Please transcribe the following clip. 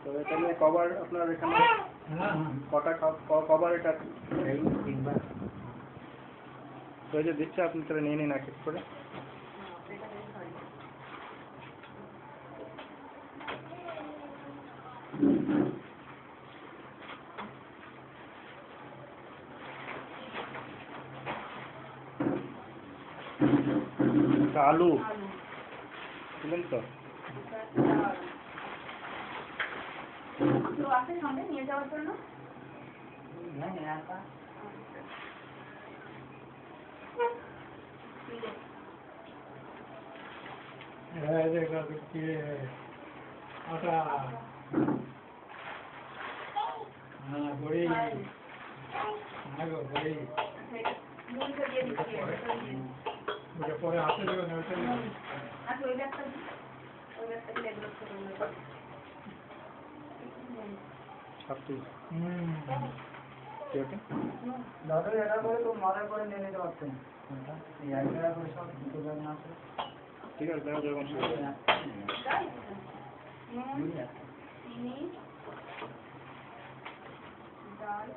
তো এটা নিয়ে কভার আপনার এখানে কটা কভার এটা তো এই যে দিচ্ছে আপনি তাহলে নিয়ে নিন এক এক করে। আলু বুঝলেন তো আছে সঙ্গে নিয়ে যাওয়ার জন্য পরে আসে আচ্ছা ওই ব্যাগটা দিলে এগুলো দাদা এটা করে তো মাথায় করে নিয়ে নিতে পারতেন এই এক জায়গা করে সব দুটো ব্যাগ না আছে ঠিক আছে যখন চিনি ডাল